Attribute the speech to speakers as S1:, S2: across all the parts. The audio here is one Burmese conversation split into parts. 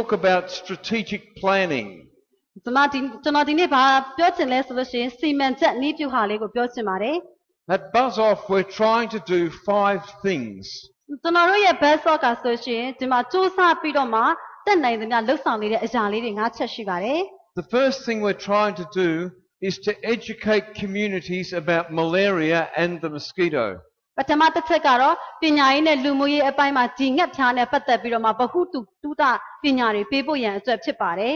S1: talk about strategic planning.
S2: ကျွန်တော်ဒီနေ့ဘာပြောချင်လဲဆိုလို့ရှိရင်စီမံချက်နည်းဗျူဟာလေးကိုပြောချင်ပါတယ်
S1: At BuzzOff, we're trying to do 5 things.
S2: ကျွန်တော်တို့ရဲ့ BuzzOff ကဆိုရှင်ဒီမှာစူးစမ်းပြီးတော့မှတက်နိုင်သမျှလှုပ်ဆောင်နေတဲ့အရာလေးတွေ၅ချက်ရှိပါတယ်
S1: The first thing we're trying to do is to educate communities about malaria and the mosquito.
S2: ပထမတစ်ချက်ကတော့ပညာရေးနဲ့လူမှုရေးအပိုင်းမှာဒီငှက်ဖျားနဲ့ပတ်သက်ပြီးတော့မှဗဟုသုတပညာတွေပေးဖို့ရန်အတွက်ဖြစ်ပါတယ်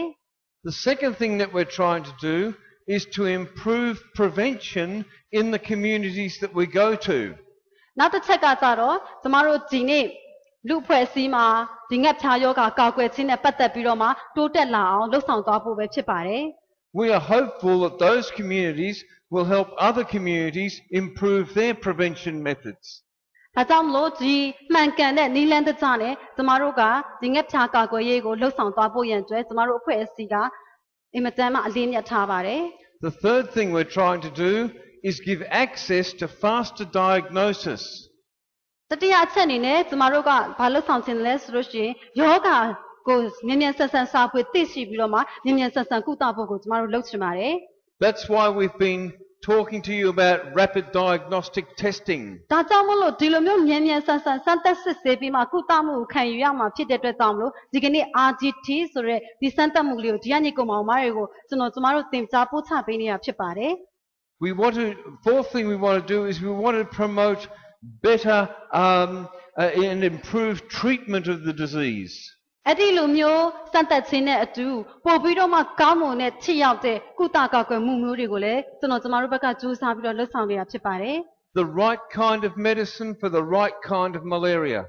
S1: The second thing that we're trying to do is to improve prevention in the communities that we go to.
S2: နောက်တစ်ချက်ကကြတော့ကျမတို့ဒီနေ့လူဖွဲ့စည်းမှာဒီငှက်ဖျားယောဂါကာကွယ်ခြင်းနဲ့ပတ်သက်ပြီးတော့မှတိုးတက်လာအောင်လှုပ်ဆောင်သွားဖို့ပဲဖြစ်ပါတယ်
S1: We are hopeful that those communities will help other communities improve their prevention methods.
S2: ဒါကြောင့်မလို့ဒီမှန်ကန်တဲ့နည်းလမ်းတစ်ချက်နဲ့ကျမတို့ကဒီငှက်ဖျားကာကွယ်ရေးကိုလှုပ်ဆောင်သွားဖို့ရန်အတွက်ကျမတို့အဖွဲ့အစည်းကအင်မတန်မှအလေးမြတ်ထားပါတယ်
S1: The third thing we're trying to do is give access to faster diagnosis.
S2: တတိယအချက်အနေနဲ့ကျမတို့ကဘာလှုပ်ဆောင်ခြင်းလဲဆိုလို့ရှိရင်ယောဂါကိုမြန်မြန်ဆန်ဆန်စာဖွေသိရှိပြီးတော့မှမြန်မြန်ဆန်ဆန်ကုသဖို့ကိုကျမတို့လုပ်ချင်ပါတယ်
S1: That's why we've been talking to you about rapid diagnostic testing.
S2: ဒါကြောင့်မလို့ဒီလိုမျိုးမြန်မြန်ဆန်ဆန်စမ်းသပ်စစ်ဆေးပြီးမှကုသမှုခံယူရမှာဖြစ်တဲ့အတွက်ကြောင့်မလို့ဒီကနေ့ RGT ဆိုတဲ့ဒီစမ်းသပ်မှုလေးကိုဒီကနေ့ကိုမောင်မတွေကိုကျမတို့သင်ကြားပို့ချပေးနေတာဖြစ်ပါတယ်
S1: Fourth thing we want to do is we want to promote better and improved treatment of the disease.
S2: အဲ့ဒီလိုမျိုးစမ်းသပ်ခြင်းနဲ့အတူပို့ပြီးတော့မှကောင်းမွန်တဲ့ထိရောက်တဲ့ကုသကာကွယ်မှုမျိုးတွေကိုလည်းကျမတို့ဘက်ကကြိုးစားပြီးတော့လှုပ်ဆောင်နေတာဖြစ်ပါတယ်
S1: The right kind of medicine for the right kind of malaria.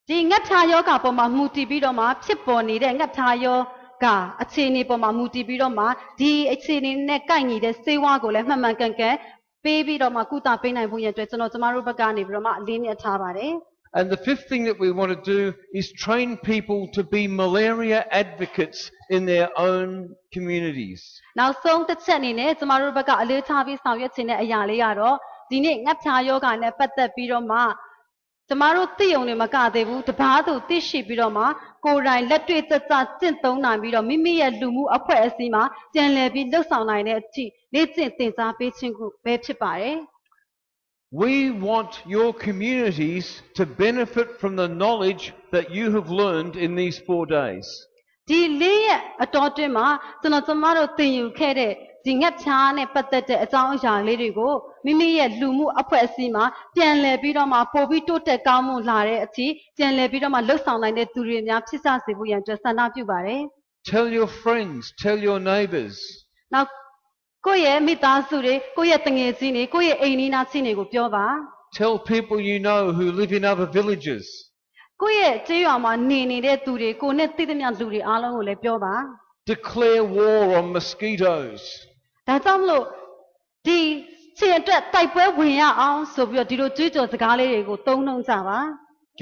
S2: ဒီငှက်ဖျားယောဂါပေါ်မှာမူတည်ပြီးတော့မှဖြစ်ပေါ်နေတဲ့ငှက်ဖျားယောဂါအခြေအနေပေါ်မှာမူတည်ပြီးတော့မှဒီအခြေအနေနဲ့ကိုက်ညီတဲ့ဆေးဝါးကိုလည်းမှန်မှန်ကန်ကန်ပေးပြီးတော့မှကုသပေးနိုင်ဖို့ရန်အတွက်ကျမတို့ဘက်ကနေပြီးတော့မှအလေးမြတ်ထားပါတယ်
S1: And the fifth thing that we want to do is train people to be malaria advocates in their own communities.
S2: နောက်ဆုံးတစ်ချက်အနေနဲ့ကျမတို့ဘက်ကအလေးထားပြီးဆောင်ရွက်ခြင်းတဲ့အရာလေးကတော့ဒီနေ့ငှက်ဖျားယောဂါနဲ့ပတ်သက်ပြီးတော့မှကျမတို့သိုံနေမကသေးဘူးတပားသူသိရှိပြီးတော့မှကိုယ်တိုင်လက်တွေ့သက်သက်ကျင့်သုံးနိုင်ပြီးတော့မိမိရဲ့လူမှုအဖွဲ့အစည်းမှာကြံလည်ပြီးလှုပ်ဆောင်နိုင်တဲ့အထိလေ့ကျင့်သင်ကြားပေးခြင်းကိုပဲဖြစ်ပါတယ်
S1: We want your communities to benefit from the knowledge that you have learned in these 4 days.
S2: ဒီလေးရက်အတော်တွင်းမှာကျမတို့သင်ယူခဲ့တဲ့ဒီငှက်ဖျားနဲ့ပတ်သက်တဲ့အကြောင်းအရာလေးတွေကိုမိမိရဲ့လူမှုအဖွဲ့အစည်းမှာပြန်လည်ပြီးတော့မှပို့ပြီးတိုးတက်ကောင်းမွန်လာတဲ့အထိပြန်လည်ပြီးတော့မှလှုပ်ဆောင်နိုင်တဲ့သူတွေများဖြစ်စေဖို့ရန်အတွက်ဆန္ဒပြုပါတယ်
S1: Tell your friends, tell your neighbors.
S2: နောက်ကိုယ့်ရဲ့မိသားစုတွေကိုယ့်ရဲ့တငယ်ချင်းတွေကိုယ့်ရဲ့အိမ်နီးနားချင်းတွေကိုပြောပါ
S1: Tell people you know who live in other villages.
S2: ကိုယ့်ရဲ့ကျေးရွာမှာနေနေတဲ့သူတွေကိုနဲ့သိသမျှလူတွေအားလုံးကိုလည်းပြောပါ
S1: Declare war on mosquitoes.
S2: ဒါကြောင့်မလို့ဒီခြေအတွက်တိုက်ပွဲဝင်ရအောင်ဆိုပြီးတော့ဒီလိုကြွေးကြော်စကားလေးတွေကိုသုံးနှုန်းကြပါ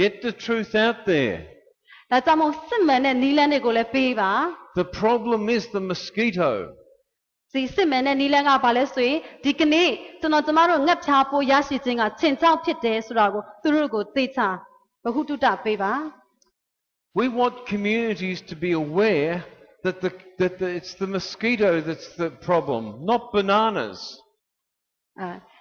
S1: Get the truth out there.
S2: ဒါကြောင့်မို့စစ်မှန်တဲ့နီးလန်းတွေကိုလည်းပေးပါ
S1: The problem is the mosquito.
S2: ဒီစစ်မှန်တဲ့နီးလန်းကဘာလဲဆိုရင်ဒီကနေ့ကျမတို့ငှက်ဖျားပိုးရရှိခြင်းကချင်းချောက်ဖြစ်တယ်ဆိုတာကိုသူတို့ကိုသိချဗဟုတုတပေးပါ
S1: We want communities to be aware that it's the mosquito that's the problem, not bananas.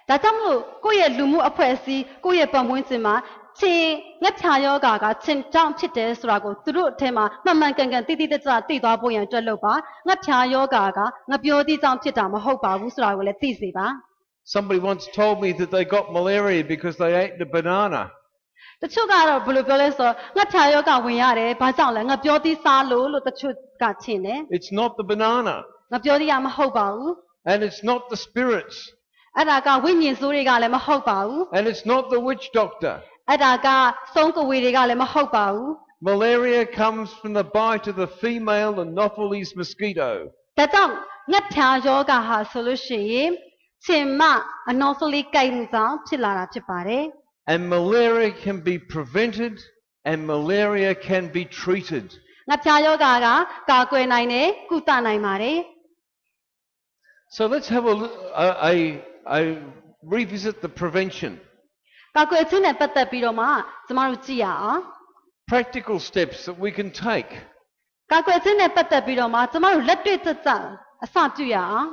S2: ဒါကြောင့်မလို့ကိုယ့်ရဲ့လူမှုအဖွဲ့အစည်းကိုယ့်ရဲ့ပတ်ဝန်းကျင်မှာချင်းငှက်ဖျားယောဂါကချင်းချောက်ဖြစ်တယ်ဆိုတာကိုသူတို့အထက်မှာမှန်မှန်ကန်ကန်သိသိသက်သက်သိသွားဖို့ရန်အတွက်လုပ်ပါငှက်ဖျားယောဂါကငှက်ပျောသီးကြောင့်ဖြစ်တာမဟုတ်ပါဘူးဆိုတာကိုလည်းသိစေပါ
S1: Somebody once told me that they got malaria because they ate the banana.
S2: တချို့ကတော့ဘယ်လိုပြောလဲဆိုတော့ငှက်ဖျားယောဂါဝင်ရတယ်ဘာကြောင့်လဲငှက်ပျောသီးစားလို့တချို့ကထင်တယ်
S1: It's not the banana.
S2: ငှက်ပျောသီးကမဟုတ်ပါဘူး
S1: And it's not the spirits.
S2: အဲ့ဒါကဝိညာဉ်ဆိုးတွေကလည်းမဟုတ်ပါဘူး
S1: And it's not the witch doctor.
S2: အဲ့ဒါကဆုံးကဝေတွေကလည်းမဟုတ်ပါဘူး
S1: Malaria comes from the bite of the female Anopheles mosquito.
S2: ဒါကြောင့်ငှက်ဖျားယောဂါဟာဆိုလို့ရှိရင်ချင်းမအနော်ဖလီကိုင်မှုကြောင့်ဖြစ်လာတာဖြစ်ပါတယ်
S1: And malaria can be prevented and malaria can be treated.
S2: ငှက်ဖျားယောဂါကကာကွယ်နိုင်တယ်ကုသနိုင်ပါတယ်
S1: So let's have a revisit the prevention.
S2: ကာကွယ်ခြင်းနဲ့ပတ်သက်ပြီးတော့မှကျမတို့ကြည့်ရအောင်
S1: Practical steps that we can take.
S2: ကာကွယ်ခြင်းနဲ့ပတ်သက်ပြီးတော့မှကျမတို့လက်တွေ့ကျကျအစပြုရအောင်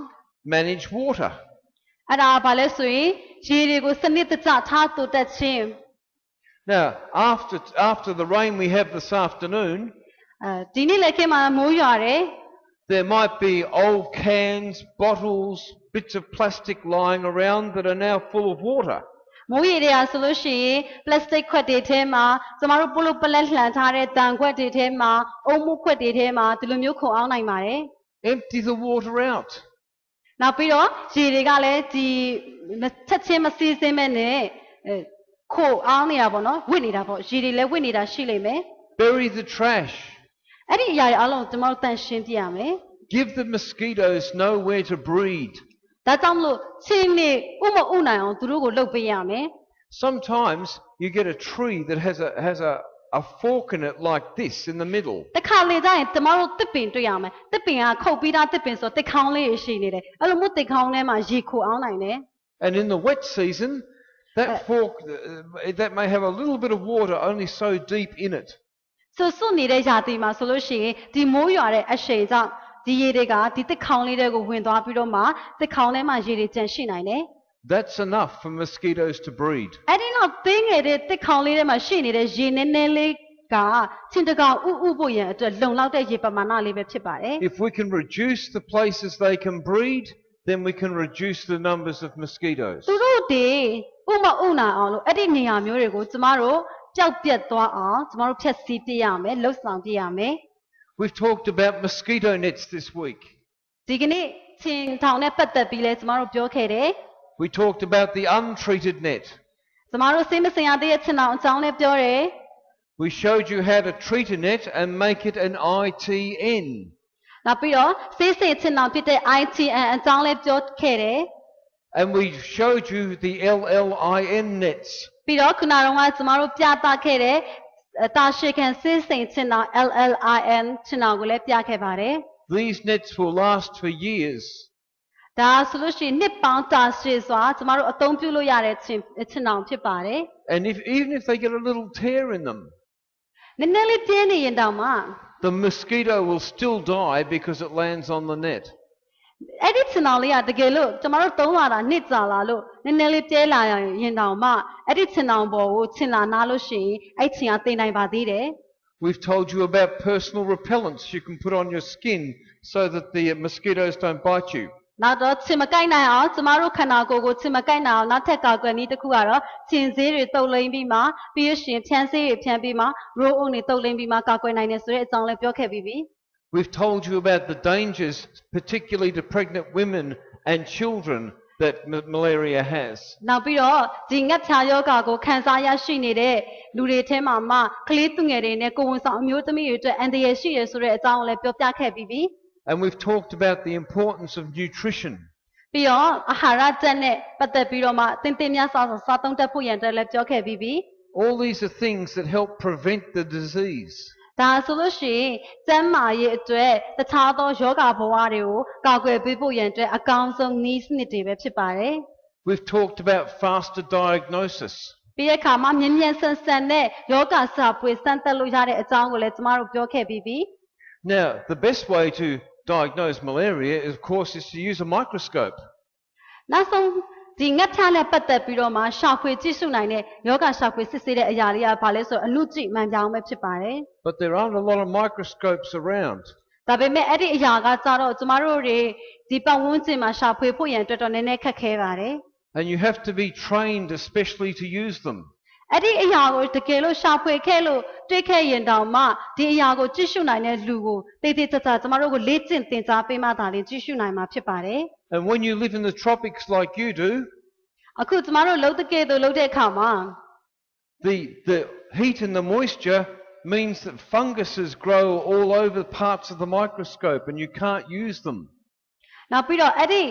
S1: manage water.
S2: အဲ့ဒါဘာလဲဆိုရင်ရေတွေကိုစနစ်တကျထားတူတက်ခြင်း
S1: Now, after the rain we have this afternoon,
S2: ဒီနေ့လည်းခင်မှာမိုးရွာတယ်
S1: there might be old cans, bottles, bits of plastic lying around that are now full of water.
S2: မိုးရေတွေကဆိုလို့ရှိရင် plastic ခွက်တွေထဲမှာကျမတို့ပုလို့ပလက်လှန်ထားတဲ့တန်ခွက်တွေထဲမှာအုံမှုခွက်တွေထဲမှာဒီလိုမျိုးခုံအောင်နိုင်ပါတယ်
S1: Empty the water out.
S2: နောက်ပြီးတော့ရေတွေကလည်းဒီချက်ချင်းမစီးစင်းမဲ့နဲ့ခုံအောင်နေတာပေါ့နော်ဝစ်နေတာပေါ့ရေတွေလည်းဝစ်နေတာရှိလိမ့်မယ်
S1: Bury the trash.
S2: အဲ့ဒီအရာတွေအလုံးကျမတို့တန်ရှင်းပြရမယ်
S1: Give the mosquitoes nowhere to breed.
S2: ဒါကြောင့်မလို့ချင်းနေဥမဥနိုင်အောင်သူတို့ကိုလှုပ်ပေးရမယ်
S1: Sometimes you get a tree that has a fork in it like this in the middle.
S2: တခါလေကျရင်ကျမတို့တစ်ပင်တွေ့ရမယ်တစ်ပင်ကခုတ်ပြီးသားတစ်ပင်ဆိုတစ်ခေါင်းလေးရှိနေတယ်အဲ့လိုမျိုးတစ်ခေါင်းထဲမှာရေခုအောင်နိုင်တယ်
S1: And in the wet season, that fork that may have a little bit of water only so deep in it.
S2: ဆိုစွနေတဲ့ຢာတီမှာဆိုလို့ရှိရင်ဒီမိုးရွာတဲ့အရှိန်ကြောင့်ဒီရေတွေကဒီတစ်ခေါင်းလေးတွေကိုဝင်သွားပြီးတော့မှတစ်ခေါင်းထဲမှာရေတွေကျန်ရှိနိုင်တယ်
S1: That's enough for mosquitoes to breed.
S2: အဲ့ဒီတော့သင်းငယ်တဲ့တစ်ခေါင်းလေးထဲမှာရှိနေတဲ့ရေနည်းနည်းလေးကချင်းတကောင်ဥဖို့ရန်အတွက်လုံလောက်တဲ့ရေပမာဏလေးပဲဖြစ်ပါတယ်
S1: If we can reduce the places they can breed, then we can reduce the numbers of mosquitoes.
S2: သူတို့တွေဥမဥနိုင်အောင်လို့အဲ့ဒီနေရာမျိုးတွေကိုကျမတို့ပျောက်ပြတ်သွားအောင်ကျမတို့ဖြတ်စည်းပြရမယ်လှုပ်ဆောင်ပြရမယ်
S1: We've talked about mosquito nets this week.
S2: ဒီကနေ့ချင်းထောင်နဲ့ပတ်သက်ပြီးလဲကျမတို့ပြောခဲ့တယ်
S1: We talked about the untreated net.
S2: ကျမတို့စိတ်မစင်ရသေးတဲ့ချင်းထောင်အကြောင်းလဲပြောတယ်
S1: We showed you how to treat a net and make it an ITN.
S2: နောက်ပြီးတော့စိတ်ချင်းထောင်ဖြစ်တဲ့ ITN အကြောင်းလဲပြောခဲ့တယ်
S1: And we showed you the LLIN nets.
S2: ပြီးတော့ခုနကတော့ကျမတို့ပြသခဲ့တဲ့တာရှေခံစိတ်ချင်းထောင် LLIN ချင်းထောင်ကိုလည်းပြခဲ့ပါတယ်
S1: These nets will last for years.
S2: ဒါဆိုလို့ရှိရင်နှစ်ပေါင်းတာရှည်စွာကျမတို့အသုံးပြုလို့ရတဲ့ချင်းထောင်ဖြစ်ပါတယ်
S1: And even if they get a little tear in them,
S2: နည်းနည်းလေးပြင်းနေရင်တောင်မှ
S1: the mosquito will still die because it lands on the net.
S2: အဲ့ဒီချင်းထောင်လေးကတကယ်လို့ကျမတို့သုံးလာတာနှစ်ကြာလာလို့နည်းနည်းလေးပြဲလာရင်တောင်မှအဲ့ဒီချင်းထောင်ပေါ်ကိုချင်းလာနားလို့ရှိရင်အဲ့ချင်းကတင်နိုင်ပါသေးတယ်
S1: We've told you about personal repellents you can put on your skin so that the mosquitoes don't bite you.
S2: နောက်တော့ချင်းမကိုက်နိုင်အောင်ကျမတို့ခန္ဓာကိုယ်ကိုချင်းမကိုက်နိုင်အောင်နောက်ထပ်ကာကွယ်နည်းတစ်ခုကတော့ချင်းဆေးတွေတုပ်လိမ့်ပြီးမှပြီးရရှင်ဖြန်းဆေးတွေဖြန်းပြီးမှ roll on တွေတုပ်လိမ့်ပြီးမှကာကွယ်နိုင်တယ်ဆိုတဲ့အကြောင်းလည်းပြောခဲ့ပြီးပြီ
S1: We've told you about the dangers, particularly to pregnant women and children, that malaria has.
S2: နောက်ပြီးတော့ဒီငှက်ဖျားယောဂါကိုခံစားရရှိနေတဲ့လူတွေထဲမှာမှကလေးသူငယ်တွေနဲ့ကိုယ်ဝန်ဆောင်အမျိုးသမီးတွေအတွက်အန္တရာယ်ရှိရဆိုတဲ့အကြောင်းလည်းပြောပြခဲ့ပြီးပြီ
S1: And we've talked about the importance of nutrition.
S2: ပြီးတော့အာဟာရချက်နဲ့ပတ်သက်ပြီးတော့မှတင်းတင်းများစားသုံးတတ်ဖို့ရန်အတွက်လည်းပြောခဲ့ပြီးပြီ
S1: All these are things that help prevent the disease.
S2: ဒါဆိုလို့ရှိရင်ကျန်းမာရေးအတွက်တခြားသောယောဂဘဝတွေကိုကာကွယ်ပေးဖို့ရန်အတွက်အကောင်းဆုံးနည်းစနစ်တွေပဲဖြစ်ပါတယ်
S1: We've talked about faster diagnosis.
S2: ပြီးတဲ့အခါမှာမြင်းမြန်းဆန်ဆန်နဲ့ယောဂစာပွေစမ်းသပ်လို့ရတဲ့အကြောင်းကိုလည်းကျမတို့ပြောခဲ့ပြီးပြီ
S1: Now, the best way to diagnose malaria, of course, is to use a microscope.
S2: နောက်ဆုံးဒီငှက်ဖျားနဲ့ပတ်သက်ပြီးတော့မှရှာဖွေကြည့်ရှုနိုင်တဲ့ယောဂရှာဖွေစစ်ဆေးတဲ့အရာလေးကဘာလဲဆိုအနုကြည့်မှန်ပြောင်းပဲဖြစ်ပါတယ်
S1: But there aren't a lot of microscopes around.
S2: ဒါပေမဲ့အဲ့ဒီအရာကကြတော့ကျမတို့တွေဒီပတ်ဝန်းကျင်မှာရှာဖွေဖို့ရန်အတွက်တော့နည်းနည်းခက်ခဲပါတယ်
S1: And you have to be trained especially to use them.
S2: အဲ့ဒီအရာကိုတကယ်လို့ရှာဖွေခဲ့လို့တွေ့ခဲ့ရင်တောင်မှဒီအရာကိုကြည့်ရှုနိုင်တဲ့လူကိုတိတ်တိတ်တကျကျမတို့ကိုလေ့ကျင့်သင်ကြားပေးမှသာလျှင်ကြည့်ရှုနိုင်မှာဖြစ်ပါတယ်
S1: And when you live in the tropics like you do,
S2: အခုကျမတို့လှုပ်တဲ့ကဲ့သို့လှုပ်တဲ့အခါမှာ
S1: the heat and the moisture means that funguses grow all over parts of the microscope and you can't use them.
S2: နောက်ပြီးတော့အဲ့ဒီ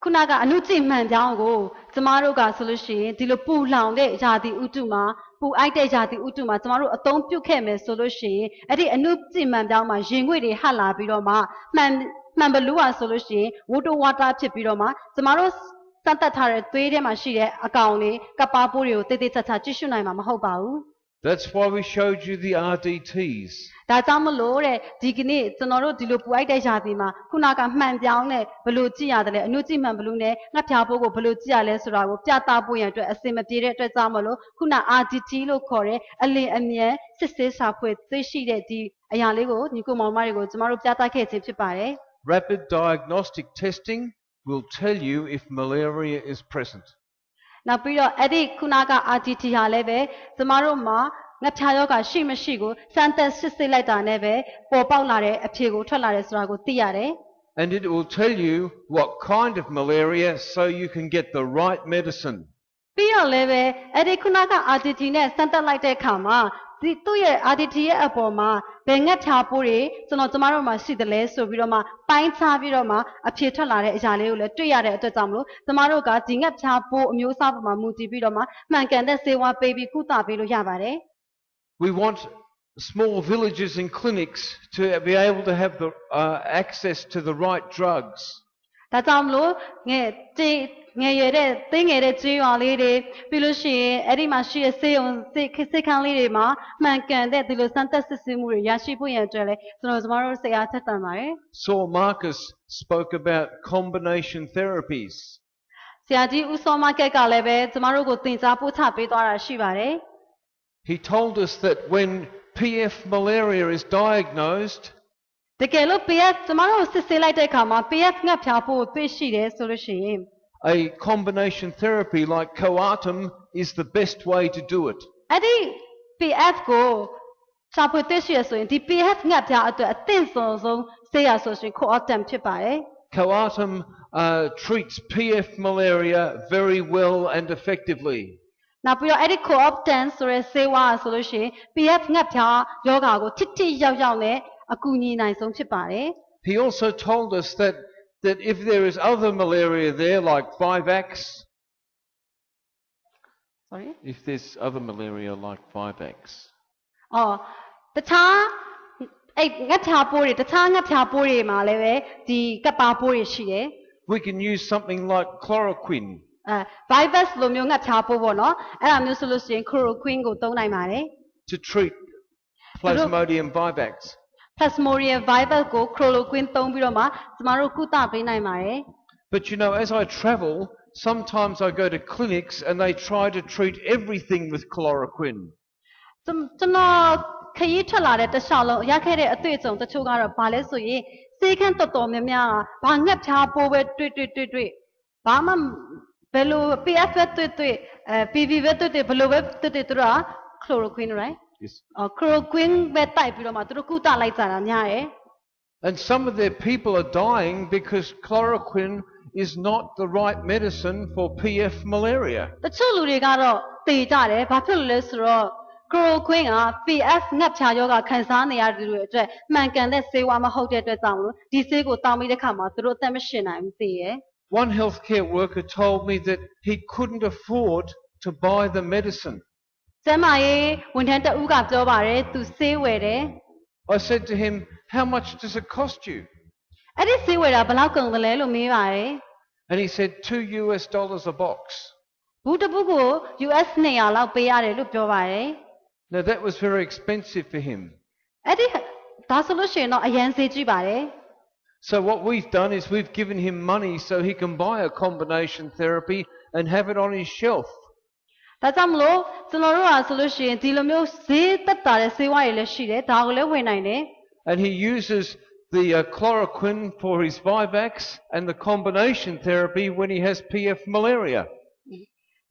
S2: ခုနကအနုကြည့်မှန်ပြောင်းကိုကျမတို့ကဆိုလို့ရှိရင်ဒီလိုပူလောင်တဲ့ယာတိဥတုမှာပူအိုက်တဲ့ယာတိဥတုမှာကျမတို့အသုံးပြုခဲ့မယ်ဆိုလို့ရှိရင်အဲ့ဒီအနုကြည့်မှန်ပြောင်းမှာရင်ငွေ့တွေဟပ်လာပြီးတော့မှမှန်ဘလူးอ่ะဆိုလို့ရှိရင် water water ဖြစ်ပြီးတော့မှကျမတို့စမ်းသပ်ထားတဲ့သွေးထဲမှာရှိတဲ့အကောင်လေးကပ်ပါပိုးတွေကိုတိတ်တိတ်ချာချာကြည့်ရှုနိုင်မှာမဟုတ်ပါဘူး
S1: That's why we showed you the RDTs.
S2: ဒါကြောင့်မလို့တဲ့ဒီကနေ့ကျွန်တော်တို့ဒီလိုပူအိုက်တဲ့ຢာတီမှာခုနကမှန်ပြောင်းနဲ့ဘလို့ကြည့်ရတယ်လဲအနုကြည့်မှန်ဘလို့နဲ့ငှက်ဖြားဖို့ကိုဘလို့ကြည့်ရလဲဆိုတာကိုပြသဖို့ရန်အတွက်အစင်မပြေတဲ့အတွက်ကြောင့်မလို့ခုန RDT လို့ခေါ်တဲ့အလင်းအမြန်စစ်ဆေးစာဖွဲ့သိရှိတဲ့ဒီအရာလေးကိုညီကိုမောင်မတွေကိုကျွန်တော်တို့ပြသခဲ့ခြင်းဖြစ်ပါတယ်
S1: Rapid diagnostic testing will tell you if malaria is present.
S2: နောက်ပြီးတော့အဲ့ဒီခုနက RDT ဟာလည်းပဲကျွန်တော်တို့မှာငှက်ဖြားရောဂါရှိမရှိကိုစမ်းသပ်စစ်ဆေးလိုက်တာနဲ့ပဲပေါ်ပေါက်လာတဲ့အဖြေကိုထွက်လာတယ်ဆိုတာကိုသိရတယ်
S1: And it will tell you what kind of malaria so you can get the right medicine.
S2: ပြီးတော့လည်းပဲအဲ့ဒီခုနက RDT နဲ့စမ်းသပ်လိုက်တဲ့အခါမှာဒီသူ့ရဲ့ RDT ရဲ့အပေါ်မှာဘယ်ငှက်ဖြားပိုးတွေကျမတို့မှာရှိတယ်လဲဆိုပြီးတော့မှပိုင်းခြားပြီးတော့မှအဖြေထွက်လာတဲ့အရာလေးကိုလည်းတွေ့ရတဲ့အတွက်ကြောင့်မလို့ကျမတို့ကဒီငှက်ဖြားပိုးအမျိုးအစားပေါ်မှာမူတည်ပြီးတော့မှမှန်ကန်တဲ့ဆေးဝါးပေးပြီးကုသပေးလို့ရပါတယ်
S1: We want small villages and clinics to be able to have the access to the right drugs.
S2: ဒါကြောင့်မလို့ငယ်ရတဲ့သိငယ်တဲ့ကြေးရွာလေးတွေပြီးလို့ရှိရင်အဲ့ဒီမှာရှိတဲ့ဆေးရုံစိတ်ခန်းလေးတွေမှာမှန်ကန်တဲ့ဒီလိုစမ်းသပ်စစ်ဆေးမှုတွေရရှိဖို့ရန်အတွက်လည်းကျွန်တော်တို့ဆရာထက်သန်ပါတယ်
S1: Saul Marcus spoke about combination therapies.
S2: ဆရာကြီးဦးစောမကက်ကလည်းပဲကျွန်တော်တို့ကိုသင်ကြားပို့ချပေးသွားတာရှိပါတယ်
S1: He told us that when PF malaria is diagnosed,
S2: တကယ်လို့ PF ကျွန်တော်တို့စစ်ဆေးလိုက်တဲ့အခါမှာ PF ငှက်ဖြားဖို့တွေ့ရှိတယ်ဆိုလို့ရှိရင်
S1: a combination therapy like coartem is the best way to do it.
S2: အဲ့ဒီ PF ကိုရှာဖွေတွေ့ရှိရဆိုရင်ဒီ PF ငှက်ဖြားအတွက်အသင့်ဆုံးဆေးရဆိုရှင် coartem ဖြစ်ပါတယ်
S1: Coartem treats PF malaria very well and effectively.
S2: နောက်ပြီးတော့အဲ့ဒီ coartem ဆိုတဲ့ဆေးဝါးဆိုလို့ရှိရင် PF ငှက်ဖြားယောဂါကိုထိထိရောက်နဲ့အကူအညီနိုင်ဆုံးဖြစ်ပါတယ်
S1: He also told us that if there is other malaria there like 5X,
S2: sorry
S1: if there's other malaria like 5X,
S2: တခြားအဲ့ငှက်ဖြားပိုးတွေတခြားငှက်ဖြားပိုးတွေမှာလည်းပဲဒီကပ်ပါပိုးတွေရှိတယ်
S1: we can use something like chloroquine.
S2: virus လိုမျိုးငှက်ဖြားပိုးပေါ့နော်အဲ့ဒါမျိုးဆိုလို့ရှိရင် chloroquine ကိုသုံးနိုင်ပါတယ်
S1: To treat Plasmodium vivax.
S2: Plasmodium vivax ကို chloroquine သုံးပြီးတော့မှကျမတို့ကုသပေးနိုင်ပါတယ်
S1: But you know, as I travel, sometimes I go to clinics and they try to treat everything with chloroquine.
S2: ကျွန်တော်ခရီးထွက်လာတဲ့တခြားလုံးရခဲ့တဲ့အတွေ့အကြုံတချို့ကတော့ဘာလဲဆိုရင်စေခန်းတော်တော်များများကဘာငှက်ဖြားပိုးပဲတွေ့ဘာမှဘယ်လို PF ပဲတွေ့PV ပဲတွေ့ဘယ်လိုပဲတွေ့သူတို့က chloroquine right
S1: Yes.
S2: chloroquine ပဲတိုက်ပြီးတော့မှသူတို့ကုသလိုက်ကြတာများတယ်
S1: And some of their people are dying because chloroquine is not the right medicine for PF malaria.
S2: တချို့လူတွေကတော့တေကြတယ်ဘာဖြစ်လို့လဲဆိုတော့ chloroquine က PF ငှက်ဖြားယောဂခံစားနေရတဲ့လူတွေအတွက်မှန်ကန်တဲ့ဆေးဝါးမဟုတ်တဲ့အတွက်ကြောင့်မလို့ဒီဆေးကိုတောင်းပြီးတဲ့ခါမှာသူတို့အသက်မရှင်နိုင်ဘူးသိရယ်
S1: One healthcare worker told me that he couldn't afford to buy the medicine.
S2: ကျမရဲ့ဝန်ထမ်းတဦးကပြောပါတယ်သူဆေးဝယ်တယ်
S1: I said to him, "How much does it cost you?"
S2: အဲ့ဒီဆေးဝယ်တာဘယ်လောက်ကုန်တယ်လဲလို့မေးပါတယ်
S1: And he said $2 a box.
S2: ဘူးတပူကို US 200လောက်ပေးရတယ်လို့ပြောပါတယ်
S1: Now that was very expensive for him.
S2: အဲ့ဒီဒါဆိုလို့ရှိရင်တော့အရန်ဈေးကြီးပါတယ်
S1: So what we've done is we've given him money so he can buy a combination therapy and have it on his shelf.
S2: ဒါကြောင့်မလို့ကျွန်တော်တို့ကဆိုလို့ရှိရင်ဒီလိုမျိုးဈေးသက်သာတဲ့ဆေးဝါးတွေလည်းရှိတယ်ဒါကိုလည်းဝယ်နိုင်တယ်
S1: And he uses the chloroquine for his Vivax and the combination therapy when he has PF malaria.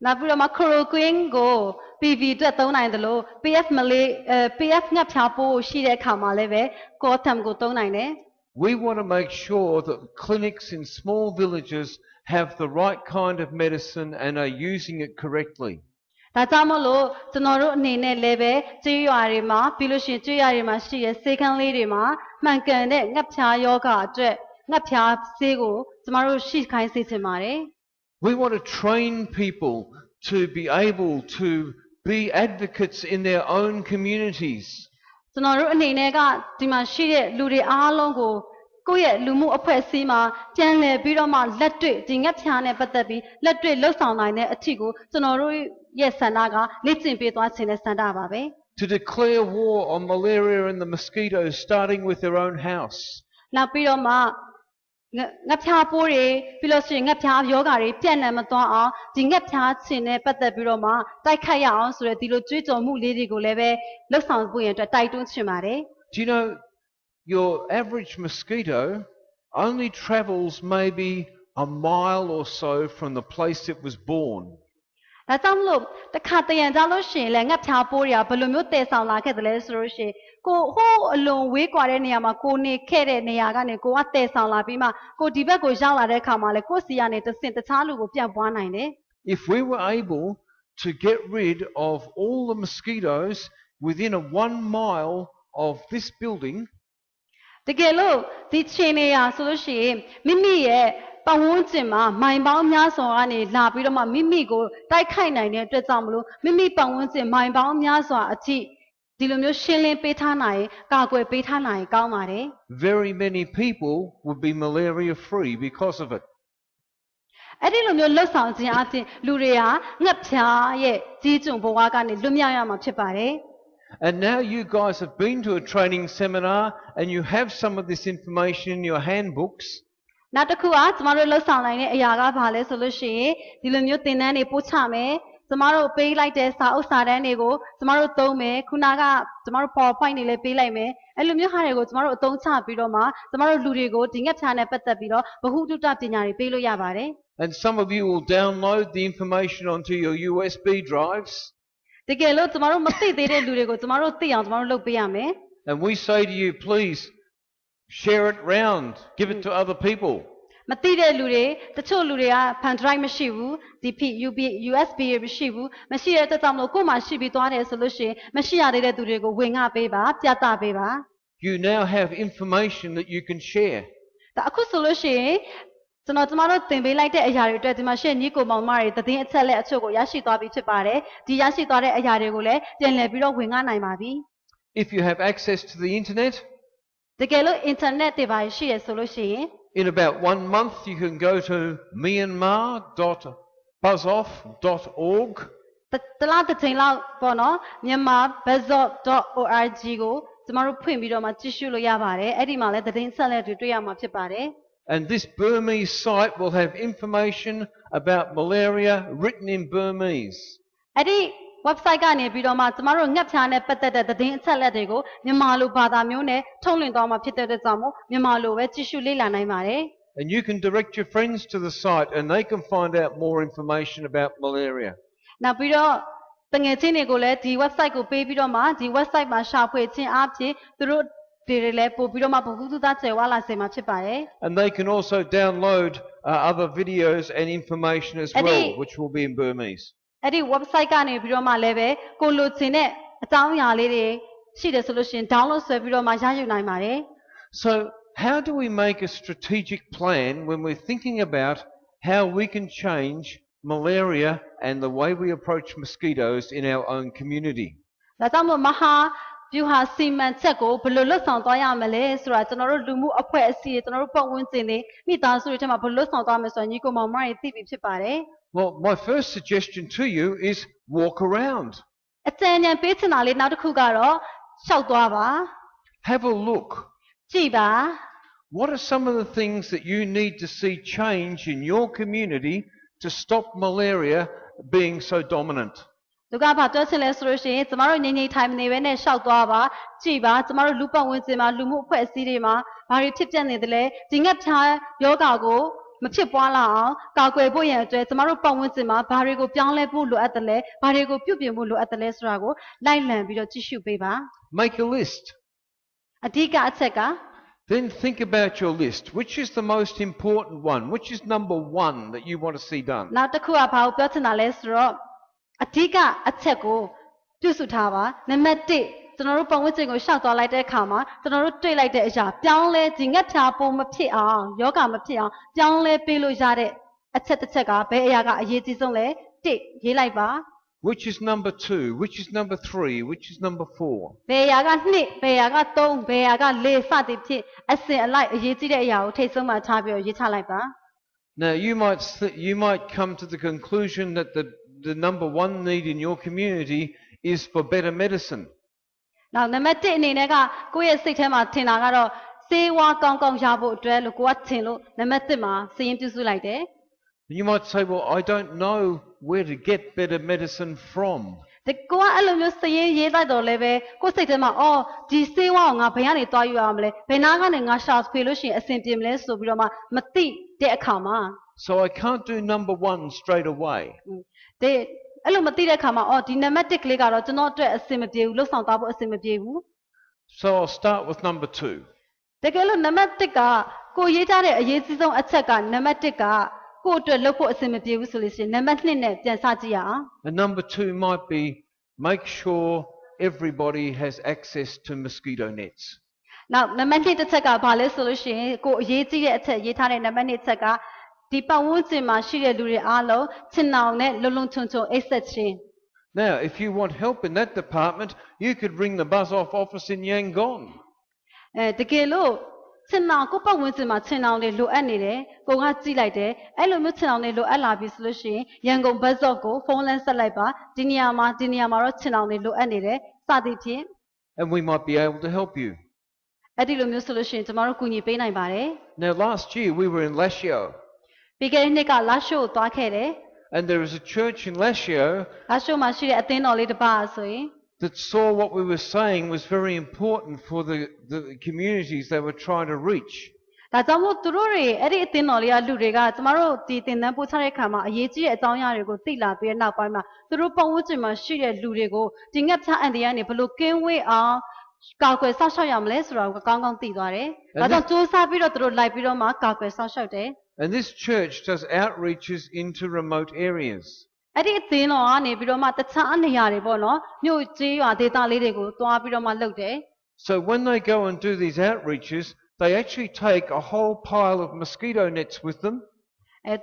S2: နောက်ပြီးတော့မှ chloroquine ကို PV အတွက်သုံးနိုင်တယ်လို့ PF ငှက်ဖြားပိုးရှိတဲ့အခါမှာလည်းပဲ coartem ကိုသုံးနိုင်တယ်
S1: We want to make sure that clinics in small villages have the right kind of medicine and are using it correctly.
S2: ဒါကြောင့်မလို့ကျွန်တော်တို့အနေနဲ့လည်းပဲကြေးရွာတွေမှာပြီးလို့ရှိရင်ကြေးရွာတွေမှာရှိတဲ့ဆေးခန်းလေးတွေမှာမှန်ကန်တဲ့ငှက်ဖြားယောဂအတွက်ငှက်ဖြားဆေးကိုကျွန်တော်တို့ရှိခိုင်းစေချင်ပါတယ်
S1: We want to train people to be able to be advocates in their own communities.
S2: ကျွန်တော်တို့အနေနဲ့ကဒီမှာရှိတဲ့လူတွေအားလုံးကိုကိုယ့်ရဲ့လူမှုအဖွဲ့အစည်းမှာပြန်လည်ပြီးတော့မှလက်တွေ့ဒီငှက်ဖြားနဲ့ပတ်သက်ပြီးလက်တွေ့လှုပ်ဆောင်နိုင်တဲ့အထီကိုကျွန်တော်တို့ရဲ့ဆန္ဒကလေ့ကျင့်ပေးသွားခြင်းနဲ့ဆန္ဒပါပဲ
S1: to declare war on malaria and the mosquitoes, starting with their own house.
S2: နောက်ပြီးတော့မှငှက်ဖျားပိုးတွေပြီးလို့ရှိရင်ငှက်ဖျားယောဂါတွေပြန့်နှံ့မသွားအောင်ဒီငှက်ဖျားခြင်းနဲ့ပတ်သက်ပြီးတော့မှတိုက်ခိုက်ရအောင်ဆိုတဲ့ဒီလိုကြွေးကြော်မှုလေးတွေကိုလည်းပဲလှုပ်ဆောင်ဖို့ရန်အတွက်တိုက်တွန်းချင်ပါတယ်
S1: Do you know your average mosquito only travels maybe a mile or so from the place it was born?
S2: ဒါကြောင့်မလို့တခါတရံကြလို့ရှိရင်လည်းငှက်ဖျားပိုးတွေကဘယ်လိုမျိုးတည်ဆောင်လာခဲ့တယ်လဲဆိုလို့ရှိရင်ကိုဟိုးအလွန်ဝေးကွာတဲ့နေရာမှာကိုနေခဲ့တဲ့နေရာကနေကိုကတည်ဆောင်လာပြီးမှကိုဒီဘက်ကိုရောက်လာတဲ့အခါမှာလည်းကိုစီကနေတဆင့်တခြားလူကိုပြန့်ပွားနိုင်တယ်
S1: If we were able to get rid of all the mosquitoes within a 1 mile of this building,
S2: တကယ်လို့ဒီချင်းနေရဆိုလို့ရှိရင်မိမိရဲ့ပတ်ဝန်းကျင်မှာမိုင်ပေါင်းများစွာကနေလာပြီးတော့မှမိမိကိုတိုက်ခိုက်နိုင်တဲ့အတွက်ကြောင့်မလို့မိမိပတ်ဝန်းကျင်မိုင်ပေါင်းများစွာအထိဒီလိုမျိုးရှင်းလင်းပေးထားနိုင်ကာကွယ်ပေးထားနိုင်ကောင်းပါတယ်
S1: very many people would be malaria free because of it.
S2: အဲ့ဒီလိုမျိုးလှုပ်ဆောင်ခြင်းအပြင်လူတွေဟာငှက်ဖျားရဲ့ကြီးကျုံဘဝကနေလွတ်မြောက်ရမှာဖြစ်ပါတယ်
S1: And now you guys have been to a training seminar and you have some of this information in your handbooks.
S2: နောက်တစ်ခုကကျမတို့လှုပ်ဆောင်နိုင်တဲ့အရာကဘာလဲဆိုလို့ရှိရင်ဒီလိုမျိုးသင်တန်းတွေပို့ချမယ်ကျမတို့ပေးလိုက်တဲ့စာအုပ်စာတမ်းတွေကိုကျမတို့သုံးမယ်ခုနကကျမတို့ PowerPoint တွေလည်းပေးလိုက်မယ်အဲ့လိုမျိုးဟာတွေကိုကျမတို့အသုံးချပြီးတော့မှကျမတို့လူတွေကိုဒီငှက်ဖျားနဲ့ပတ်သက်ပြီးတော့ဗဟုသုတပညာတွေပေးလို့ရပါတယ်
S1: And some of you will download the information onto your USB drives.
S2: တကယ်လို့ကျမတို့မသိသေးတဲ့လူတွေကိုကျမတို့သိအောင်ကျမတို့လုပ်ပေးရမယ်
S1: And we say to you, please share it round, give it to other people.
S2: မသိတဲ့လူတွေတချို့လူတွေက pen drive မရှိဘူးဒီ USB မရှိဘူးမရှိတဲ့အတွက်ကြောင့်မလို့ကိုယ်မှရှိပြီးသွားတယ်ဆိုလို့ရှိရင်မရှိရသေးတဲ့သူတွေကိုဝင်ငှပေးပါပြသပေးပါ
S1: You now have information that you can share.
S2: ဒါအခုဆိုလို့ရှိရင်ကျမတို့သင်ပေးလိုက်တဲ့အရာတွေအတွက်ဒီမှာရှင့်ညီကိုမောင်မတွေသတင်းအချက်လက်အချို့ကိုရရှိသွားပြီဖြစ်ပါတယ်ဒီရရှိသွားတဲ့အရာတွေကိုလည်းပြန်လည်ပြီးတော့ဝင်ငှနိုင်ပါပြီ
S1: If you have access to the internet,
S2: တကယ်လို့ internet တွေပါရှိရဆိုလို့ရှိရင်
S1: in about 1 month you can go to myanmar.buzzoff.org.
S2: တလားတစ်ချိန်လောက်ပေါ့နော်မြန်မာ BuzzOff.org ကိုကျမတို့ဖွင့်ပြီးတော့မှကြည့်ရှုလို့ရပါတယ်အဲ့ဒီမှာလည်းသတင်းဆက်လက်တွေတွေ့ရမှာဖြစ်ပါတယ်
S1: And this Burmese site will have information about malaria written in Burmese.
S2: အဲ့ဒီ website ကနေပြီးတော့မှကျမတို့ငှက်ဖျားနဲ့ပတ်သက်တဲ့သတင်းအချက်လက်တွေကိုမြန်မာလိုဘာသာမျိုးနဲ့ထုတ်လွှင့်သွားမှာဖြစ်တဲ့အတွက်ကြောင့်မို့မြန်မာလိုပဲကြည့်ရှုလေ့လာနိုင်ပါတယ်
S1: And you can direct your friends to the site and they can find out more information about malaria.
S2: နောက်ပြီးတော့တငယ်ချင်းတွေကိုလည်းဒီ website ကိုပေးပြီးတော့မှဒီ website မှာရှာဖွေခြင်းအပြင်သူတို့တွေလည်းပို့ပြီးတော့မှဘုဟုသုတကျေဝါလာစေမှာဖြစ်ပါတယ်
S1: And they can also download other videos and information as well, which will be in Burmese.
S2: အဲ့ဒီ website ကနေပြီးတော့မှလည်းပဲကိုလိုချင်တဲ့အကြောင်းအရာလေးတွေရှိတယ်ဆိုလို့ရှိရင် download ဆွဲပြီးတော့မှရယူနိုင်ပါတယ်
S1: So how do we make a strategic plan when we're thinking about how we can change malaria and the way we approach mosquitoes in our own community?
S2: ဒါကြောင့်မို့မဟာဗျူဟာစီမံချက်ကိုဘယ်လိုလွတ်ဆောင်သွားရမလဲဆိုတာကျွန်တော်တို့လူမှုအဖွဲ့အစည်းတွေကျွန်တော်တို့ပတ်ဝန်းကျင်တွေမိသားစုတွေထဲမှာဘယ်လိုလွတ်ဆောင်သွားမလဲဆိုတာညီကိုမောင်မတွေသိပြီဖြစ်ပါတယ်
S1: Well, my first suggestion to you is walk around.
S2: အကြံဉာဏ်ပေးချင်တာလေးနောက်တစ်ခုကတော့ရှောက်သွားပါ
S1: Have a look.
S2: ကြည့်ပါ
S1: What are some of the things that you need to see change in your community to stop malaria being so dominant?
S2: သူကဘာပြောချင်လဲဆိုလို့ရှိရင်ကျမတို့ငြိမ်ငြိမ်ထိုင်မနေဘဲနဲ့ရှောက်သွားပါကြည့်ပါကျမတို့လူပတ်ဝန်းကျင်မှာလူမှုအဖွဲ့အစည်းတွေမှာဘာတွေဖြစ်ပျက်နေသလဲဒီငှက်ဖျားယောဂါကိုမဖြစ်ပွားလာအောင်ကာကွယ်ဖို့ရန်အတွက်ကျမတို့ပတ်ဝန်းကျင်မှာဘာတွေကိုပြောင်းလဲဖို့လိုအပ်တယ်လဲဘာတွေကိုပြုပြင်ဖို့လိုအပ်တယ်လဲဆိုတာကိုလိုက်လံပြီးတော့ကြည့်ရှုပေးပါ
S1: Make a list.
S2: အဓိကအချက်က
S1: Then think about your list. Which is the most important one? Which is number 1 that you want to see done?
S2: နောက်တစ်ခုကဘာကိုပြောချင်တာလဲဆိုတော့အဓိကအချက်ကိုပြုစုထားပါနံပါတ်1ကျွန်တော်တို့ပတ်ဝန်းကျင်ကိုရှောက်သွားလိုက်တဲ့အခါမှာကျွန်တော်တို့တွေ့လိုက်တဲ့အရာပြောင်းလဲဒီငှက်ဖျားပုံမဖြစ်အောင်ယောဂမဖြစ်အောင်ပြောင်းလဲပေးလို့ရတဲ့အချက်တစ်ချက်ကဘယ်အရာကအရေးကြီးဆုံးလဲ1ရေးလိုက်ပါ
S1: Which is number 2? Which is number 3? Which is number 4?
S2: ဘယ်အရာက2ဘယ်အရာက3ဘယ်အရာက4စသည်ဖြင့်အစဉ်အလိုက်အရေးကြီးတဲ့အရာကိုထိတ်ဆုံးမှထားပြီးရေးချလိုက်ပါ
S1: Now you might come to the conclusion that the number 1 need in your community is for better medicine.
S2: နောက်နံပါတ်1အနေနဲ့ကကိုယ့်ရဲ့စိတ်ထဲမှာထင်တာကတော့စေဝါကောင်းကောင်းရဖို့အတွက်လို့ကိုကထင်လို့နံပါတ်1မှာစရင်ပြုစုလိုက်တယ်
S1: You might say, well, I don't know where to get better medicine from.
S2: ဒီကိုကအဲ့လိုမျိုးစရင်ရေးလိုက်တော့လည်းပဲကိုယ့်စိတ်ထဲမှာအော်ဒီစေဝါကိုငါဘယ်ကနေသွားယူရမလဲဘယ်နာကနေငါရှာဖွေလို့ရှိရင်အဆင်ပြေမလဲဆိုပြီးတော့မှမသိတဲ့အခါမှာ
S1: So I can't do number 1 straight away.
S2: ဒီအဲ့လိုမသိတဲ့အခါမှာအော်ဒီနံပါတ်1ကလေးကတော့ကျွန်တော်အတွက်အဆင်မပြေဘူးလှုပ်ဆောင်သွားဖို့အဆင်မပြေဘူး
S1: So I'll start with number 2.
S2: တကယ်လို့နံပါတ်1ကကိုရေးထားတဲ့အရေးကြီးဆုံးအချက်ကနံပါတ်1ကကိုယ့်အတွက်လုပ်ဖို့အဆင်မပြေဘူးဆိုလို့ရှိရင်နံပါတ်2နဲ့ပြန်စကြည့်ရအောင်
S1: And number 2 might be make sure everybody has access to mosquito nets.
S2: နောက်နံပါတ်2တစ်ချက်ကဘာလဲဆိုလို့ရှိရင်ကိုအရေးကြီးတဲ့အချက်ရေးထားတဲ့နံပါတ်2ချက်ကဒီပတ်ဝန်းကျင်မှာရှိတဲ့လူတွေအားလုံးချင်အောင်နဲ့လုံလုံချုံချုံအိတ်ဆက်ခြင်း
S1: Now, if you want help in that department, you could ring the BuzzOff office in Yangon.
S2: တကယ်လို့ချင်အောင်ကိုပတ်ဝန်းကျင်မှာချင်အောင်တွေလိုအပ်နေတယ်ကိုကကြည့်လိုက်တယ်အဲ့လိုမျိုးချင်အောင်တွေလိုအပ်လာပြီဆိုလို့ရှိရင်ရန်ကုန် BuzzOff ကိုဖုန်းလမ်းဆက်လိုက်ပါဒီနေရာမှာတော့ချင်အောင်တွေလိုအပ်နေတယ်စသည်ဖြင့်
S1: And we might be able to help you.
S2: အဲ့ဒီလိုမျိုးဆိုလို့ရှိရင်ကျမတို့ကူညီပေးနိုင်ပါတယ်
S1: Now, last year we were in Lashio.
S2: ပြီးခဲ့တဲ့နှစ်ကလာရှိုးကိုသွားခဲ့တယ်
S1: And there is a church in Lashio
S2: လာရှိုးမှာရှိတဲ့အသင်းတော်လေးတစ်ပါးဆိုရင်
S1: that saw what we were saying was very important for the communities they were trying to reach.
S2: ဒါကြောင့်မို့သူတို့တွေအဲ့ဒီအသင်းတော်လေးကလူတွေကကျမတို့ဒီသင်တန်းပို့ချတဲ့အခါမှာအရေးကြီးတဲ့အကြောင်းအရာတွေကိုသိလာပြီးတဲ့နောက်ပိုင်းမှာသူတို့ပတ်ဝန်းကျင်မှာရှိတဲ့လူတွေကိုဒီငှက်ဖျားအန်တီကနေဘယ်လိုကင်းဝေးအောင်ကာကွယ်စောင့်ရှောက်ရမလဲဆိုတာကိုကောင်းကောင်းသိသွားတယ်။ဒါကြောင့်စူးစမ်းပြီးတော့သူတို့လိုက်ပြီးတော့မှကာကွယ်စောင့်ရှောက်တယ်
S1: And this church does outreaches into remote areas.
S2: ။အဲ့ဒီအသင်းတော်ကနေပြီးတော့မှတခြားနေရာတွေပေါ့နော်မြို့ကျေးရွာဒေသလေးတွေကိုသွားပြီးတော့မှလုပ်တယ်
S1: So when they go and do these outreaches, they actually take a whole pile of mosquito nets with them.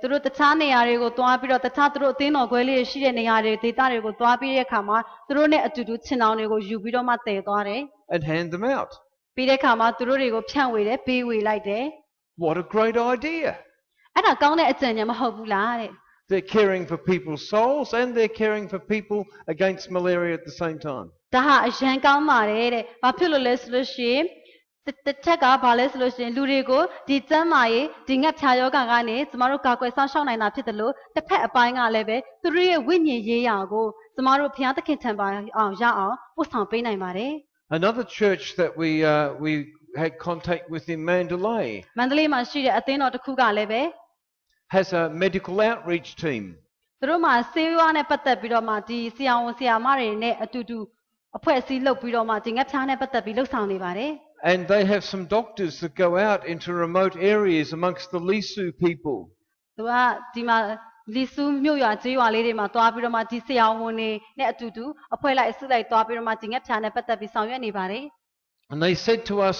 S2: သူတို့တခြားနေရာတွေကိုသွားပြီးတော့တခြားသူတို့အသင်းတော်ခွဲလေးရှိတဲ့နေရာတွေဒေသတွေကိုသွားပြီးတဲ့အခါမှာသူတို့နဲ့အတူတူချင်အောင်တွေကိုယူပြီးတော့မှတည်သွားတယ်
S1: And hand them out.
S2: ပြီးတဲ့အခါမှာသူတို့တွေကိုဖြန့်ဝေတယ်ပေးဝေလိုက်တယ်
S1: What a great idea.
S2: အဲ့ဒါကောင်းတဲ့အကြံဉာဏ်မဟုတ်ဘူးလားတဲ့
S1: They're caring for people's souls and they're caring for people against malaria at the same time.
S2: ဒါဟာအရန်ကောင်းပါတယ်တဲ့ဘာဖြစ်လို့လဲဆိုလို့ရှိရင်တစ်ချက်ကဘာလဲဆိုလို့ရှိရင်လူတွေကိုဒီကျမ်းမာရေးဒီငှက်ဖြာယောဂကနေကျမတို့ကာကွယ်ဆောင်ရှောက်နိုင်တာဖြစ်တယ်လို့တစ်ဖက်အပိုင်းကလည်းပဲသူတို့ရဲ့ဝိညာဉ်ရေးရာကိုကျမတို့ဘုရားသခင်ထံပါအောင်ရအောင်ပို့ဆောင်ပေးနိုင်ပါတယ်
S1: Another church that we had contact with in Mandalay
S2: မန္တလေးမှာရှိတဲ့အသင်းတော်တစ်ခုကလည်းပဲ
S1: has a medical outreach team.
S2: သူတို့မှာဆေးဝါးနဲ့ပတ်သက်ပြီးတော့မှဒီဆရာဝန်ဆရာမတွေနဲ့အတူတူအဖွဲ့အစည်းလုပ်ပြီးတော့မှဒီငှက်ဖြားနဲ့ပတ်သက်ပြီးလှုပ်ဆောင်နေပါတယ်
S1: And they have some doctors that go out into remote areas amongst the Lisu people.
S2: သူကဒီမှာလီဆူမြို့ရွာကျေးရွာလေးတွေမှာသွားပြီးတော့မှဒီဆရာဝန်တွေနဲ့အတူတူအဖွဲ့လိုက်အစုလိုက်သွားပြီးတော့မှဒီငှက်ဖြားနဲ့ပတ်သက်ပြီးဆောင်ရွက်နေပါတယ်
S1: And they said to us,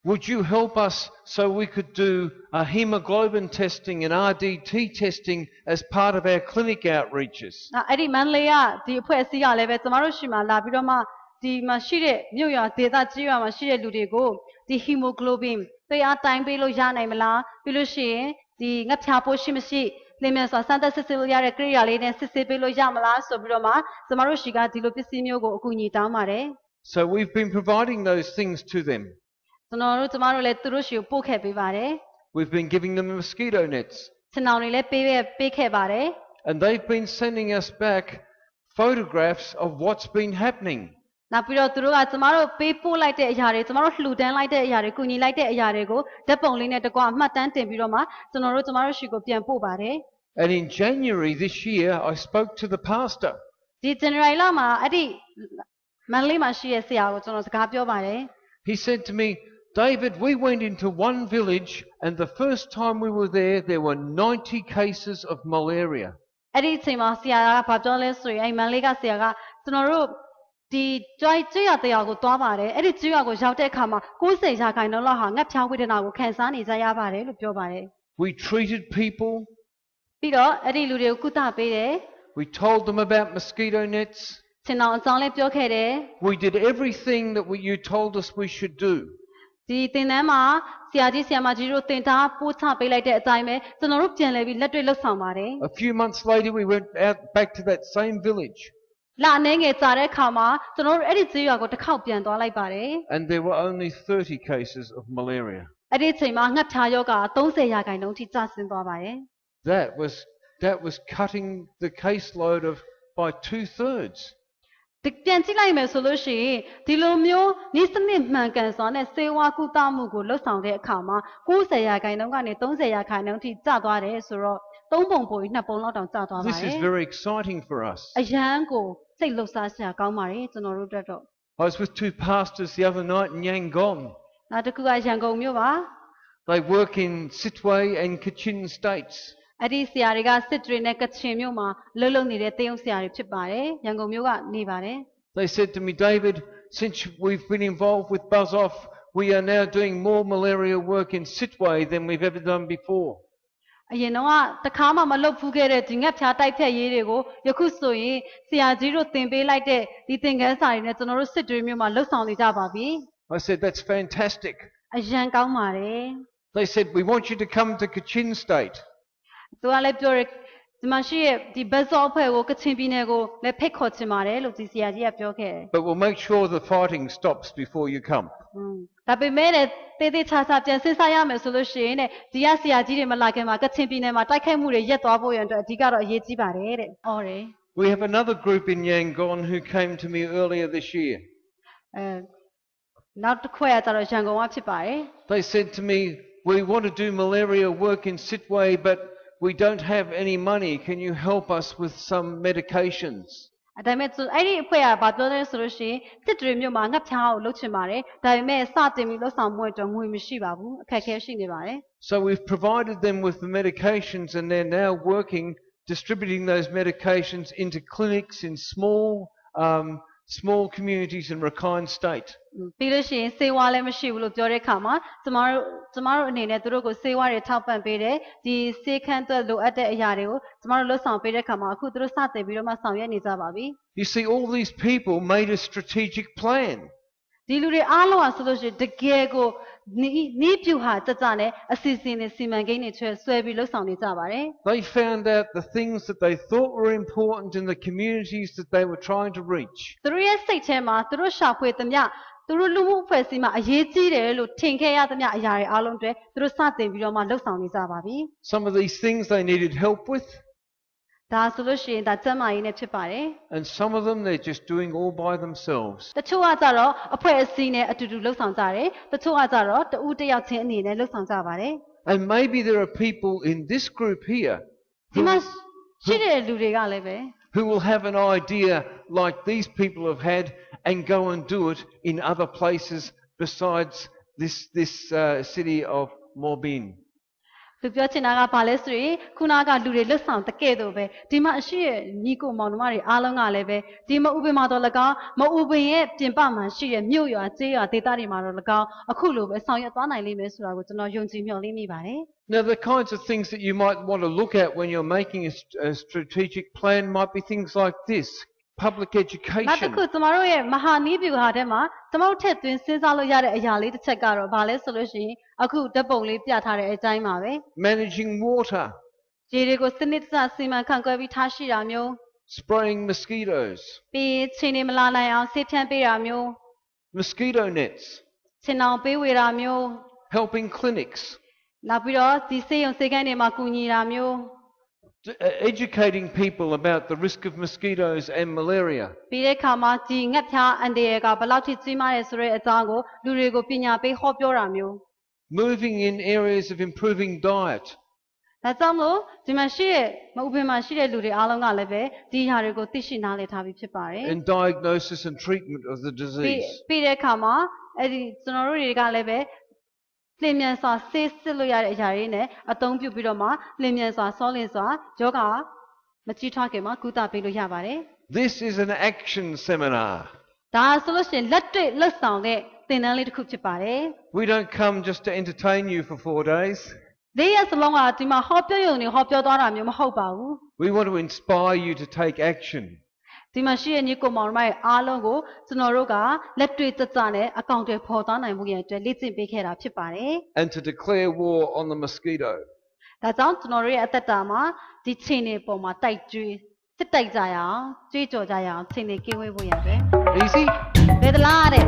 S1: would you help us so we could do a hemoglobin testing and RDT testing as part of our clinic outreaches?
S2: အဲ့ဒီမန္တလေးကဒီအဖွဲ့အစည်းကလည်းပဲကျမတို့ရှိမှလာပြီးတော့မှဒီမှာရှိတဲ့မြို့ရွာဒေသကျေးရွာမှာရှိတဲ့လူတွေကိုဒီ hemoglobin တွေအားတိုင်းပေးလို့ရနိုင်မလားပြီးလို့ရှိရင်ဒီငှက်ဖြားပိုးရှိမရှိလင်းမြန်စွာစမ်းသပ်စစ်ဆေးလို့ရတဲ့ကိရိယာလေးနဲ့စစ်ဆေးပေးလို့ရမလားဆိုပြီးတော့မှကျမတို့ရှိကဒီလိုပစ္စည်းမျိုးကိုအကူအညီတောင်းပါတယ်
S1: So we've been providing those things to them.
S2: ကျမတို့လည်းသူတို့ရှိကိုပို့ခဲ့ပေးပါတယ်
S1: We've been giving them mosquito nets.
S2: ချင်အောင်တွေလည်းပေးခဲ့ပါတယ်
S1: And they've been sending us back photographs of what's been happening.
S2: နောက်ပြီးတော့သူတို့ကကျမတို့ပေးပို့လိုက်တဲ့အရာတွေကျမတို့လှူဒန်းလိုက်တဲ့အရာတွေကူညီလိုက်တဲ့အရာတွေကိုဓာတ်ပုံလေးနဲ့တကွအမှတ်တမ်းတင်ပြီးတော့မှကျမတို့ရှိကိုပြန်ပို့ပါတယ်
S1: And in January this year, I spoke to the pastor.
S2: ဒီ January လမှာအဲ့ဒီမန္တလေးမှာရှိတဲ့ဆရာကိုကျွန်တော်စကားပြောပါတယ်
S1: He said to me, David, we went into one village and the first time we were there were 90 cases of malaria.
S2: အဲ့ဒီအချိန်မှာဆရာကဘာပြောလဲဆိုရင်အဲ့မန္တလေးကဆရာကကျွန်တော်တို့ဒီကျွေးရတရားကိုသွားပါတယ်အဲ့ဒီကျွေးရကိုရောက်တဲ့အခါမှာ90ရာခိုင်နှုန်းလောက်ဟာငှက်ဖျားဝေဒနာကိုခံစားနေကြရပါတယ်လို့ပြောပါတယ်
S1: We treated people.
S2: ပြီးတော့အဲ့ဒီလူတွေကိုကုသပေးတယ်
S1: We told them about mosquito nets.
S2: ချင်တော်အကြောင်းလေးပြောခဲ့တယ်
S1: We did everything that you told us we should do.
S2: ဒီသင်တန်းမှာဆရာကြီးဆရာမကြီးတို့သင်ထားပို့ချပေးလိုက်တဲ့အတိုင်းပဲကျွန်တော်တို့ပြန်လဲပြီးလက်တွေ့လှုပ်ဆောင်ပါတယ်
S1: A few months later we went out back to that same village.
S2: လာနေငယ်ကြာတဲ့အခါမှာကျွန်တော်တို့အဲ့ဒီဈေးရွာကိုတစ်ခေါက်ပြန်သွားလိုက်ပါတယ်
S1: and there were only 30 cases of malaria.
S2: အဲ့ဒီအချိန်မှာငှက်ဖျားရောဂါ30%ထိကျဆင်းသွားပါတယ်
S1: That was cutting the caseload of by 2/3.
S2: ဒီပြန်ကြည့်လိုက်မယ်ဆိုလို့ရှိရင်ဒီလိုမျိုးဤစနစ်မှန်ကန်စွာနဲ့စေဝါကုသမှုကိုလှုပ်ဆောင်တဲ့အခါမှာ90%ကနေ30%ထိကျသွားတယ်ဆိုတော့3ပုံပိုပြီး2ပုံလောက်တောင်ကျသွားပါ
S1: This
S2: တယ်
S1: is very exciting for us.
S2: အရန်ကိုစိတ်လှုပ်ရှားစရာကောင်းပါတယ်ကျွန်တော်တို့အတွက်တော့
S1: I was with two pastors the other night in Yangon.
S2: နောက်တစ်ခုကရန်ကုန်မြို့ပါ
S1: They work in Sittwe and Kachin states.
S2: အဲ့ဒီဆရာတွေကစစ်တွေနဲ့ကချင်မြို့မှာလှုပ်လှုပ်နေတဲ့တရုတ်ဆရာတွေဖြစ်ပါတယ်ရန်ကုန်မြို့ကနေပါတယ်
S1: They said to me, David, since we've been involved with BuzzOff, we are now doing more malaria work in Sittwe than we've ever done before.
S2: အရင်တော့တခါမှမလုပ်ဖူးခဲ့တဲ့ဒီငှက်ဖျားတိုက်ဖြတ်ရေးတွေကိုယခုဆိုရင်ဆရာကြီးတို့သင်ပေးလိုက်တဲ့ဒီသင်ခန်းစာတွေနဲ့ကျွန်တော်တို့စစ်တွေမြို့မှာလှုပ်ဆောင်နေကြပါပြီ
S1: I said, that's fantastic.
S2: အရန်ကောင်းပါတယ်
S1: They said, we want you to come to Kachin state.
S2: သူကလည်းပြောတယ်ဒီမှာရှိရဲ့ဒီ BuzzOff အဖွဲ့ကိုကချင်ပြည်နယ်ကိုလည်းဖိတ်ခေါ်ချင်ပါတယ်လို့ဒီဆရာကြီးကပြောခဲ့တယ်
S1: But we'll make sure the fighting stops before you come.
S2: ဒါပေမဲ့လည်းတေးသေးချာချာပြန်စဉ်းစားရမယ်ဆိုလို့ရှိရင်ဒီကဆရာကြီးတွေမလာခင်မှာကချင်ပြည်နယ်မှာတိုက်ခိုက်မှုတွေရပ်သွားဖို့ရန်အတွက်အဓိကတော့အရေးကြီးပါတယ်တဲ့။ဟုတ်တယ်
S1: We have another group in Yangon who came to me earlier this year.
S2: ။နောက်တစ်ခွဲကကျတော့ရန်ကုန်ကဖြစ်ပါတယ်
S1: They said to me, we want to do malaria work in Sittwe, but we don't have any money. Can you help us with some medications?
S2: ။ဒါပေမဲ့အဲ့ဒီအဖွဲ့ကဘာပြောလဲဆိုလို့ရှိရင်စစ်တွေမြို့မှာငှက်ဖျားကိုလုပ်ချင်ပါတယ်။ဒါပေမဲ့စတင်ပြီးလှုပ်ဆောင်မှုအတွက်ငွေမရှိပါဘူး။အခက်အခဲရှိနေပါတယ်
S1: So we've provided them with the medications and they're now working, distributing those medications into clinics in small communities in Rakhine State.
S2: ။ပြီးလို့ရှိရင်စေဝါလည်းမရှိဘူးလို့ပြောတဲ့အခါမှာကျမတို့အနေနဲ့သူတို့ကိုစေဝါတွေထောက်ပံ့ပေးတယ်။ဒီစေခန်းအတွက်လိုအပ်တဲ့အရာတွေကိုကျမတို့လှုပ်ဆောင်ပေးတဲ့အခါမှာအခုသူတို့စတင်ပြီးတော့မှဆောင်ရွက်နေကြပါပြီ။
S1: You see, all these people made a strategic plan.
S2: ဒီလူတွေအားလုံးဟာဆိုလို့ရှိရင်တကယ်ကိုနီးပြူဟာကြကြနဲ့အစီအစဉ်နဲ့စီမံကိန်းတွေဆွဲပြီးလှုပ်ဆောင်နေကြပါတယ်
S1: They found out the things that they thought were important in the communities that they were trying to reach.
S2: သူတို့ရဲ့စိတ်ထဲမှာသူတို့ရှာဖွေသမျှသူတို့လူမှုအဖွဲ့အစည်းမှာအရေးကြီးတယ်လို့ထင်ခဲ့ရသမျှအရာတွေအားလုံးတွေသူတို့စတင်ပြီးတော့မှလှုပ်ဆောင်နေကြပါပြီ
S1: Some of these things they needed help with,
S2: ဒါဆိုလို့ရှိရင်ဒါကျန်းမာရေးနဲ့ဖြစ်ပါတယ်
S1: and some of them they're just doing all by themselves.
S2: တချို့ကကြတော့အဖွဲ့အစည်းနဲ့အတူတူလှုပ်ဆောင်ကြတယ်တချို့ကကြတော့တဦးတစ်ယောက်ချင်းအနေနဲ့လှုပ်ဆောင်ကြပါတယ်
S1: And maybe there are people in this group here
S2: ဒီမှာရှိတဲ့လူတွေကလည်းပဲ
S1: who will have an idea like these people have had and go and do it in other places besides this city of Morbin.
S2: သူပြောချင်တာကဘာလဲဆိုရင်ခုနကလူတွေလွတ်ဆောင်တကဲ့သို့ပဲဒီမှာအရှိရဲ့ညီကိုမောင်နှမတွေအားလုံးကလည်းပဲဒီမဥပမာတော်၎င်းမဥပင်ရဲ့ပြင်ပမှာရှိတဲ့မြို့ရွာကျေးရွာဒေသတွေမှာတော့၎င်းအခုလိုပဲဆောင်ရွက်သွားနိုင်လိမ့်မယ်ဆိုတာကိုကျွန်တော်ယုံကြည်မျှော်လင့်မိပါတယ်
S1: Now the kinds of things that you might want to look at when you're making a strategic plan might be things like this. Public
S2: နောက်တစ်
S1: education,
S2: ခုကျမတို့ရဲ့မဟာနီးဗျူဟာထဲမှာကျမတို့ထည့်သွင်းစဉ်းစားလို့ရတဲ့အရာလေးတစ်ချက်ကတော့ဘာလဲဆိုလို့ရှိရင်အခုဓာတ်ပုံလေးပြထားတဲ့အတိုင်းပါပဲ
S1: managing water,
S2: ရေတွေကိုစနစ်တကျစီမံခန့်ခွဲပြီးထားရှိတာမျိုး
S1: spraying mosquitoes,
S2: ပြီးချိန်နေမလာနိုင်အောင်ဆေးဖြန်းပေးတာမျိုး
S1: mosquito nets,
S2: ခြင်အောင်ပေးဝေတာမျိုး
S1: helping clinics,
S2: နောက်ပြီးတော့ဒီဆေးရုံဆေးခန်းတွေမှာကူညီတာမျိုး
S1: educating people about the risk of mosquitoes and malaria.
S2: ပြီးတဲ့အခါမှာဒီငှက်ဖျားအန္တရာယ်ကဘယ်လောက်ထိကြီးမားတယ်ဆိုတဲ့အကြောင်းကိုလူတွေကိုပညာပေးဟောပြောတာမျိုး
S1: Moving in areas of improving diet,
S2: ဒါကြောင့်မို့ဒီမှာရှိတဲ့မဥပင်မှာရှိတဲ့လူတွေအားလုံးကလည်းပဲဒီဟာတွေကိုသိရှိနားလည်ထားပြီးဖြစ်ပါတယ်
S1: and diagnosis and treatment of the
S2: ပြီး
S1: disease.
S2: ပြီးတဲ့အခါမှာအဲ့ဒီကျွန်တော်တို့တွေကလည်းပဲလျင်မြန်စွာဆေးစစ်လို့ရတဲ့အရာတွေနဲ့အသုံးပြုပြီးတော့မှလျင်မြန်စွာဆောလင်စွာယောဂမကြီးထွားခင်မှာကုသပေးလို့ရပါတယ်
S1: This is an action seminar.
S2: ဒါဆိုလို့ရှိရင်လက်တွေ့လက်ဆောင်တဲ့သင်တန်းလေးတစ်ခုဖြစ်ပါတယ်
S1: We don't come just to entertain you for 4 days.
S2: ၄ရက်စလုံးကဒီမှာဟောပြောရုံနဲ့ဟောပြောသွားတာမျိုးမဟုတ်ပါဘူး
S1: We want to inspire you to take action.
S2: ဒီမှာရှိတဲ့ညီကိုမောင်တို့ရဲ့အားလုံးကိုကျွန်တော်တို့ကလက်တွေ့ကျကျနဲ့အကောင့်တွေပေါ်သွားနိုင်မှုရဲ့အတွက်လေ့ကျင့်ပေးခဲ့တာဖြစ်ပါတယ်
S1: And to declare war on the mosquito.
S2: ဒါကြောင့်ကျွန်တော်တို့ရဲ့အသက်တာမှာဒီချိန်တွေပေါ်မှာတိုက်ကျွေး စစ်တိုက်ကြရအောင်ကြွေးကြော်ကြရအောင်ချိန်နေကင်းဝေးဖို့ရတယ်
S1: Easy?
S2: ဘယ်သလားတဲ့